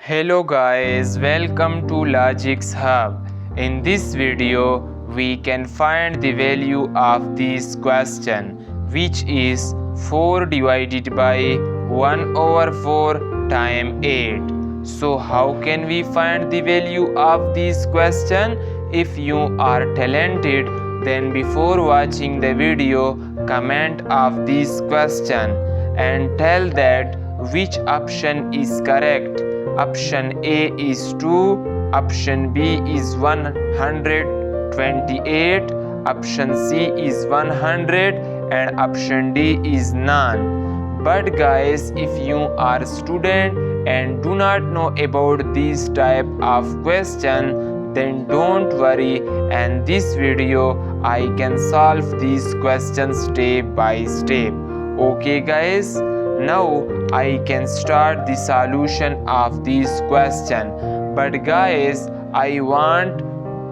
Hello guys, welcome to Logic's Hub. In this video, we can find the value of this question, which is 4 divided by 1 over 4 times 8. So how can we find the value of this question? If you are talented, then before watching the video, comment of this question and tell that which option is correct. Option A is 2, option B is 128, option C is 100 and option D is none. But guys, if you are a student and do not know about this type of question, then don't worry, and this video I can solve these questions step by step. Okay guys, now I can start the solution of this question. But guys, I want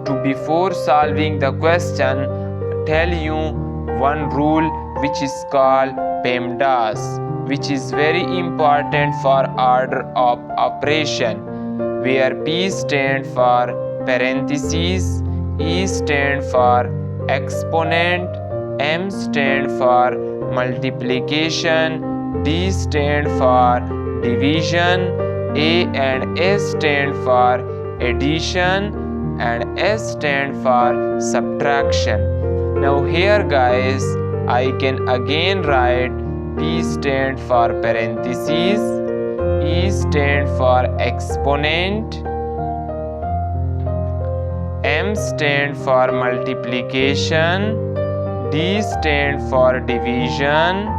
to, before solving the question, tell you one rule which is called PEMDAS, which is very important for order of operation, where P stands for parentheses, E stands for exponent, M stands for multiplication, D stand for division, A and S stand for addition, and S stand for subtraction. Now here guys, I can again write P stand for parentheses, E stand for exponent, M stand for multiplication, D stand for division,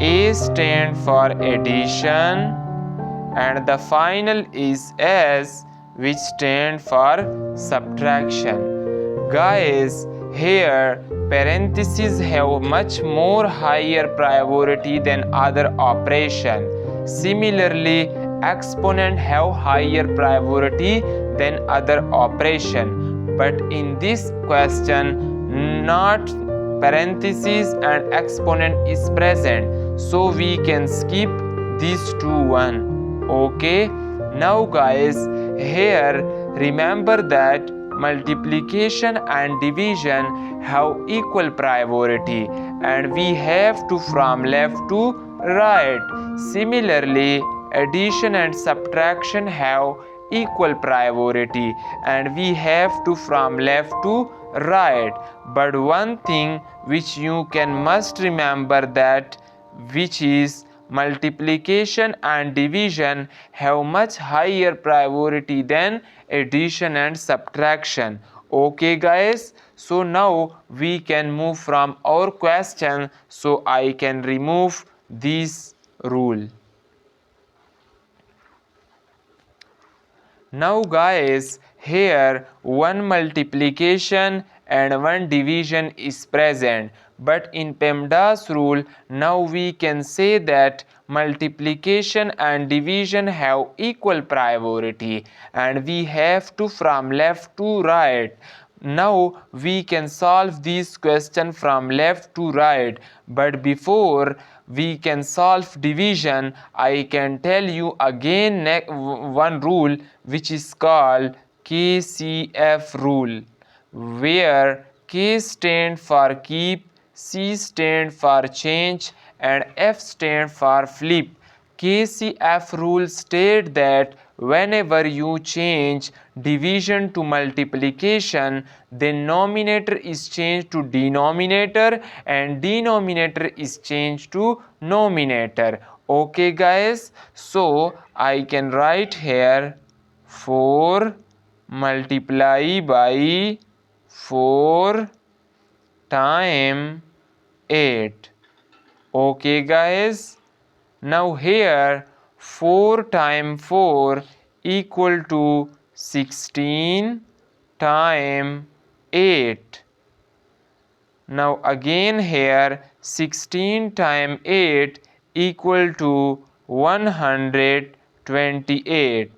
A stand for addition, and the final is S, which stand for subtraction. Guys, here parentheses have much more higher priority than other operation. Similarly, exponent have higher priority than other operation. But in this question, not parentheses and exponent is present, so we can skip these one. Okay, now guys, here remember that multiplication and division have equal priority and we have to from left to right. Similarly, addition and subtraction have equal priority and we have to from left to right. But one thing which you can must remember that which is multiplication and division have much higher priority than addition and subtraction. Okay guys, so now we can move from our question, so I can remove this rule. Now guys, here one multiplication and one division is present, but in PEMDAS rule now we can say that multiplication and division have equal priority and we have to from left to right. Now we can solve this question from left to right, but before we can solve division, I can tell you again one rule which is called KCF rule, where K stand for keep, C stand for change and F stand for flip. KCF rule state that whenever you change division to multiplication, then numerator is changed to denominator and denominator is changed to numerator. Okay guys, so I can write here 4 multiply by 4 times 8. Okay guys, now here 4 times 4 equal to 16 times 8. Now again here 16 times 8 equal to 128.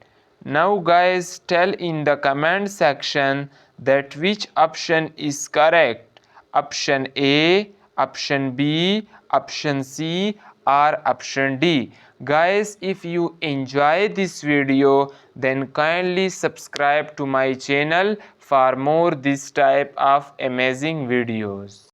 Now guys, tell in the comment section that which option is correct. Option A, option B, option C or option D. Guys, if you enjoy this video, then kindly subscribe to my channel for more this type of amazing videos.